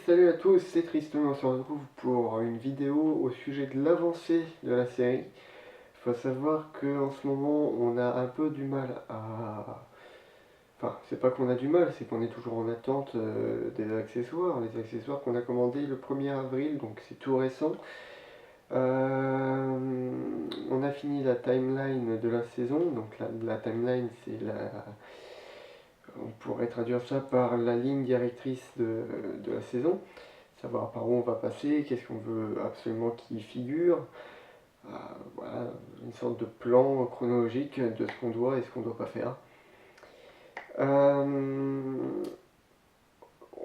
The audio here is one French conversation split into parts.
Salut à tous, c'est Tristan, on se retrouve pour une vidéo au sujet de l'avancée de la série. Il faut savoir qu'en ce moment on a un peu du mal à... Enfin, c'est pas qu'on a du mal, c'est qu'on est toujours en attente des accessoires. Les accessoires qu'on a commandés le 1er avril, donc c'est tout récent. On a fini la timeline de la saison, donc la timeline c'est la... On pourrait traduire ça par la ligne directrice de la saison. Savoir par où on va passer, qu'est-ce qu'on veut absolument qu'il figure. Voilà, une sorte de plan chronologique de ce qu'on doit et ce qu'on ne doit pas faire.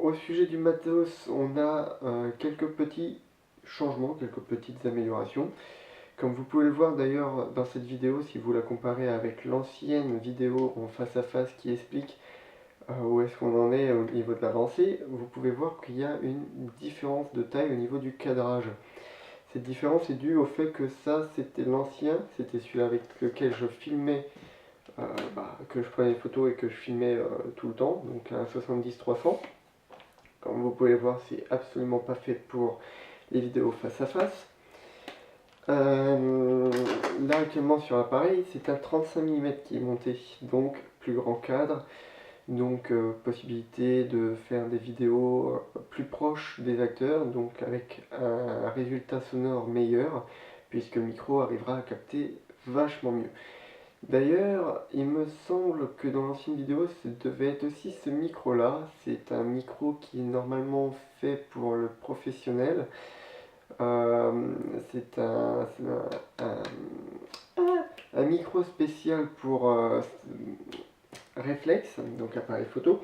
Au sujet du matos, on a quelques petits changements, quelques petites améliorations. Comme vous pouvez le voir d'ailleurs dans cette vidéo, si vous la comparez avec l'ancienne vidéo en face à face qui explique où est-ce qu'on en est au niveau de l'avancée, vous pouvez voir qu'il y a une différence de taille au niveau du cadrage. Cette différence est due au fait que ça, c'était l'ancien, c'était celui avec lequel je filmais, que je prenais des photos et que je filmais tout le temps, donc un 70-300. Comme vous pouvez voir, c'est absolument pas fait pour les vidéos face à face. Là actuellement sur l'appareil, c'est un 35 mm qui est monté, donc plus grand cadre, donc possibilité de faire des vidéos plus proches des acteurs, donc avec un résultat sonore meilleur, puisque le micro arrivera à capter vachement mieux. D'ailleurs, il me semble que dans l'ancienne vidéo, ça devait être aussi ce micro-là. C'est un micro qui est normalement fait pour le professionnel. C'est un micro spécial pour réflexe, donc appareil photo.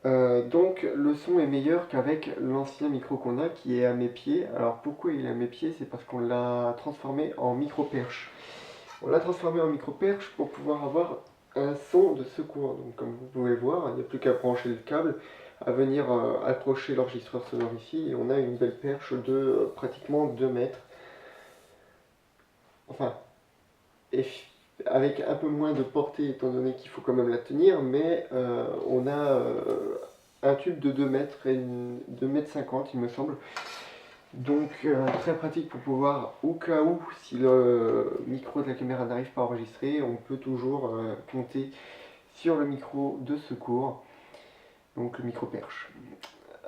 Donc le son est meilleur qu'avec l'ancien micro qu'on a qui est à mes pieds. Alors pourquoi il est à mes pieds? C'est parce qu'on l'a transformé en micro-perche. On l'a transformé en micro-perche pour pouvoir avoir un son de secours. Donc comme vous pouvez voir, il n'y a plus qu'à brancher le câble, à venir accrocher l'enregistreur sonore ici, et on a une belle perche de pratiquement 2 mètres. Enfin, avec un peu moins de portée étant donné qu'il faut quand même la tenir, mais on a un tube de 2 mètres et 2 mètres 50 il me semble. Donc très pratique pour pouvoir, au cas où, si le micro de la caméra n'arrive pas à enregistrer, on peut toujours compter sur le micro de secours, donc le micro perche.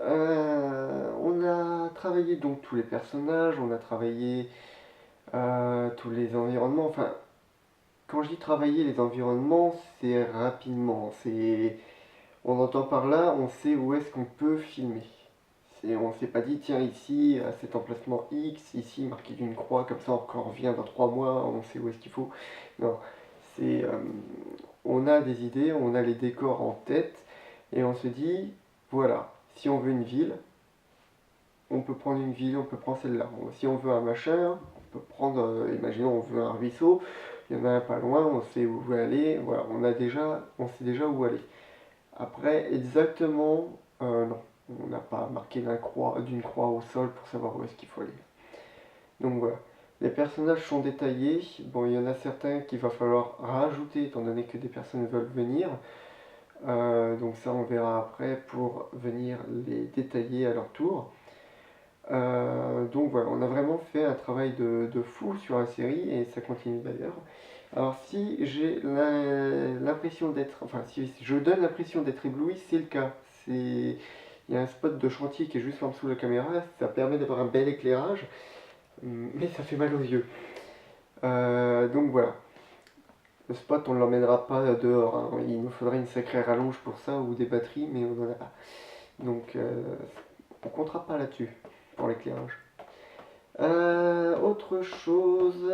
On a travaillé donc tous les personnages, on a travaillé tous les environnements, enfin quand je dis travailler les environnements, c'est rapidement, on entend par là, on sait où est-ce qu'on peut filmer. On ne s'est pas dit, tiens, ici, à cet emplacement X, ici, marqué d'une croix, comme ça, on revient dans 3 mois, on sait où est-ce qu'il faut. Non, on a des idées, on a les décors en tête, et on se dit, voilà, si on veut une ville, on peut prendre une ville, on peut prendre celle-là. Si on veut un machin, on peut prendre, imaginons, on veut un ruisseau, il y en a un pas loin, on sait où aller, voilà, on sait déjà où aller. Après, exactement, non. On n'a pas marqué d'une croix au sol pour savoir où est-ce qu'il faut aller. Donc voilà. Les personnages sont détaillés. Bon, il y en a certains qu'il va falloir rajouter étant donné que des personnes veulent venir. Donc ça, on verra après pour venir les détailler à leur tour. Donc voilà, on a vraiment fait un travail de fou sur la série et ça continue d'ailleurs. Alors si j'ai l'impression d'être, enfin si je donne l'impression d'être ébloui, c'est le cas. Il y a un spot de chantier qui est juste en dessous de la caméra, ça permet d'avoir un bel éclairage, mais ça fait mal aux yeux. Donc voilà. Le spot, on ne l'emmènera pas dehors, hein. Il nous faudrait une sacrée rallonge pour ça ou des batteries, mais on n'en a pas. Donc on comptera pas là-dessus pour l'éclairage. Autre chose,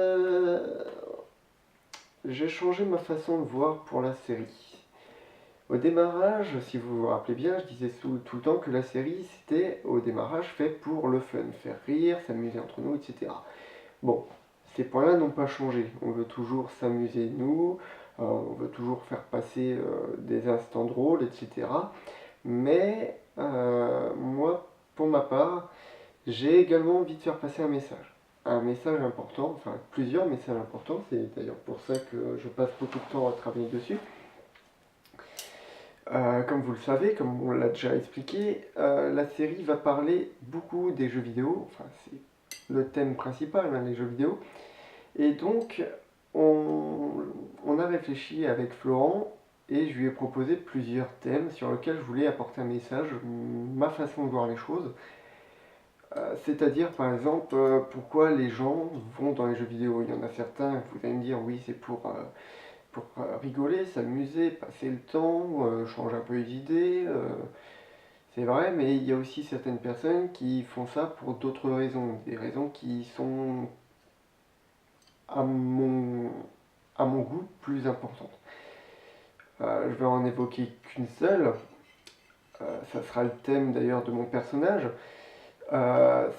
j'ai changé ma façon de voir pour la série. Au démarrage, si vous vous rappelez bien, je disais tout le temps que la série, c'était au démarrage fait pour le fun, faire rire, s'amuser entre nous, etc. Bon, ces points-là n'ont pas changé. On veut toujours s'amuser nous, on veut toujours faire passer des instants drôles, etc. Mais moi, pour ma part, j'ai également envie de faire passer un message. Un message important, enfin plusieurs messages importants, c'est d'ailleurs pour ça que je passe beaucoup de temps à travailler dessus. Comme vous le savez, comme on l'a déjà expliqué, la série va parler beaucoup des jeux vidéo, enfin c'est le thème principal, hein, les jeux vidéo. Et donc, on, on a réfléchi avec Florent et je lui ai proposé plusieurs thèmes sur lesquels je voulais apporter un message, ma façon de voir les choses. C'est-à-dire, par exemple, pourquoi les gens vont dans les jeux vidéo. Il y en a certains, vous allez me dire, oui, c'est pour rigoler, s'amuser, passer le temps, changer un peu les idées. C'est vrai, mais il y a aussi certaines personnes qui font ça pour d'autres raisons, des raisons qui sont à mon, à mon goût plus importantes. Je vais en évoquer qu'une seule, ça sera le thème d'ailleurs de mon personnage.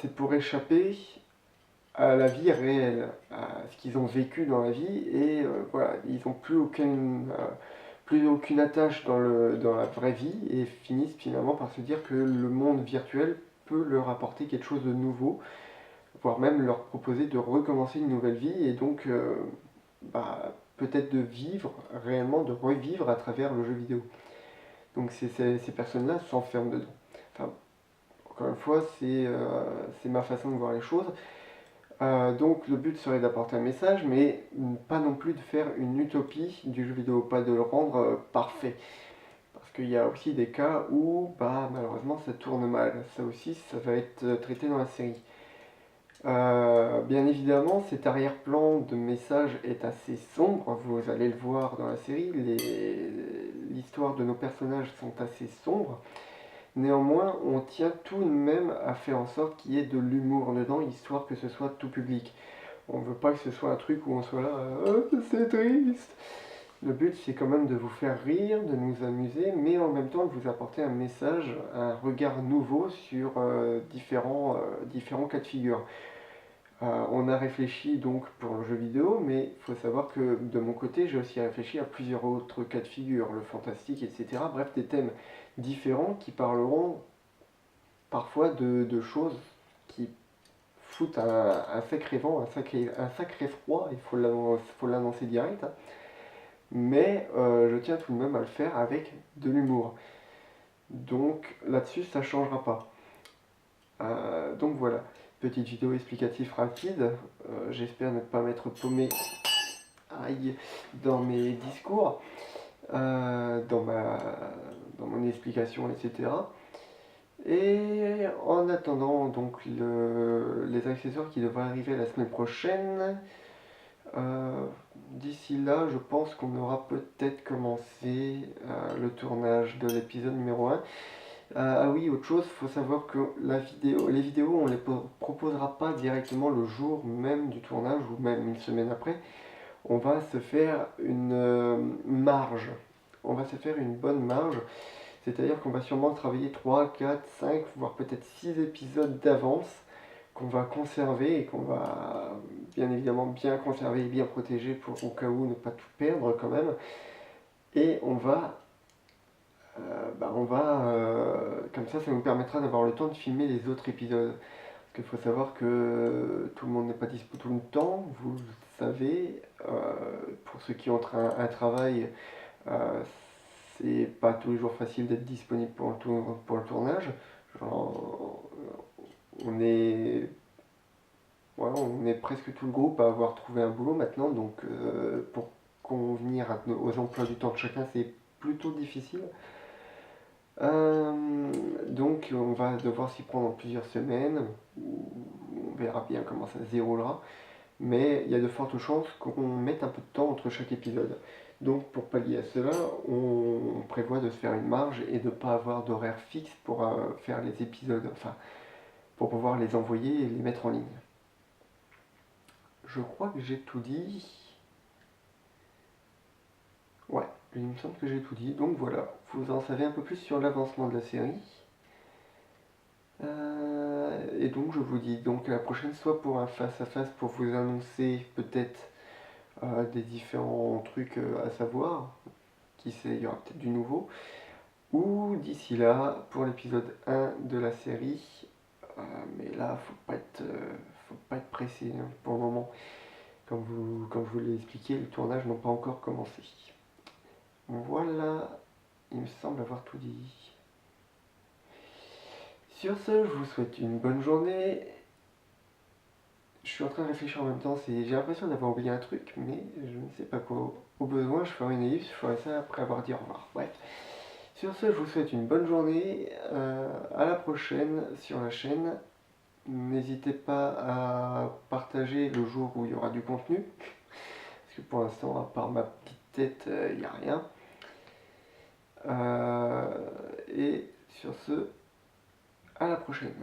C'est pour échapper à la vie réelle, à ce qu'ils ont vécu dans la vie, et voilà, ils n'ont plus aucune attache dans la vraie vie et finissent finalement par se dire que le monde virtuel peut leur apporter quelque chose de nouveau, voire même leur proposer de recommencer une nouvelle vie et donc peut-être de vivre réellement, de revivre à travers le jeu vidéo. Donc ces personnes-là s'enferment dedans. Enfin, encore une fois, c'est ma façon de voir les choses. Donc le but serait d'apporter un message, mais pas non plus de faire une utopie du jeu vidéo, pas de le rendre parfait. Parce qu'il y a aussi des cas où malheureusement ça tourne mal. Ça aussi, ça va être traité dans la série. Bien évidemment, cet arrière-plan de message est assez sombre, vous allez le voir dans la série, l'histoire de nos personnages sont assez sombres. Néanmoins, on tient tout de même à faire en sorte qu'il y ait de l'humour dedans, histoire que ce soit tout public. On ne veut pas que ce soit un truc où on soit là, c'est triste. Le but, c'est quand même de vous faire rire, de nous amuser, mais en même temps de vous apporter un message, un regard nouveau sur différents cas de figure. On a réfléchi donc pour le jeu vidéo, mais il faut savoir que de mon côté, j'ai aussi réfléchi à plusieurs autres cas de figure, le fantastique, etc. Bref, des thèmes différents qui parleront parfois de choses qui foutent un sacré vent, un sacré froid, il faut l'annoncer direct, hein. Mais je tiens tout de même à le faire avec de l'humour. Donc là-dessus, ça ne changera pas. Donc voilà, petite vidéo explicative rapide. J'espère ne pas m'être paumé aïe, dans mes discours, dans mon explication, etc. Et en attendant donc les accessoires qui devraient arriver la semaine prochaine, d'ici là, je pense qu'on aura peut-être commencé le tournage de l'épisode numéro 1. Ah oui, autre chose, il faut savoir que les vidéos, on ne les proposera pas directement le jour même du tournage ou même une semaine après. On va se faire une marge. On va se faire une bonne marge. C'est-à-dire qu'on va sûrement travailler 3, 4, 5, voire peut-être 6 épisodes d'avance qu'on va conserver et qu'on va bien évidemment bien conserver et bien protéger pour au cas où ne pas tout perdre quand même. Et comme ça nous permettra d'avoir le temps de filmer les autres épisodes. Parce qu'il faut savoir que tout le monde n'est pas dispo tout le temps, vous le savez. Pour ceux qui ont un travail, euh, c'est pas tous les jours facile d'être disponible pour le tournage. Genre, on est, on est presque tout le groupe à avoir trouvé un boulot maintenant, donc pour convenir aux emplois du temps de chacun, c'est plutôt difficile. Donc on va devoir s'y prendre en plusieurs semaines, on verra bien comment ça se déroulera, mais il y a de fortes chances qu'on mette un peu de temps entre chaque épisode. Donc pour pallier à cela, on prévoit de se faire une marge et de ne pas avoir d'horaire fixe pour faire les épisodes, enfin pour pouvoir les envoyer et les mettre en ligne. Je crois que j'ai tout dit. Ouais, il me semble que j'ai tout dit. Donc voilà, vous en savez un peu plus sur l'avancement de la série. Et donc je vous dis donc à la prochaine, soit pour un face-à-face pour vous annoncer peut-être des différents trucs à savoir, qui sait, il y aura peut-être du nouveau, ou d'ici là pour l'épisode 1 de la série. Mais là, faut pas être pressé hein, pour le moment. Comme je vous l'ai expliqué, le tournage n'a pas encore commencé. Voilà, il me semble avoir tout dit. Sur ce, je vous souhaite une bonne journée. Je suis en train de réfléchir en même temps, j'ai l'impression d'avoir oublié un truc, mais je ne sais pas quoi. Au besoin, je ferai une ellipse, je ferai ça après avoir dit au revoir. Bref. Sur ce, je vous souhaite une bonne journée. À la prochaine sur la chaîne. N'hésitez pas à partager le jour où il y aura du contenu. Parce que pour l'instant, à part ma petite tête, il n'y a rien. Et sur ce, à la prochaine.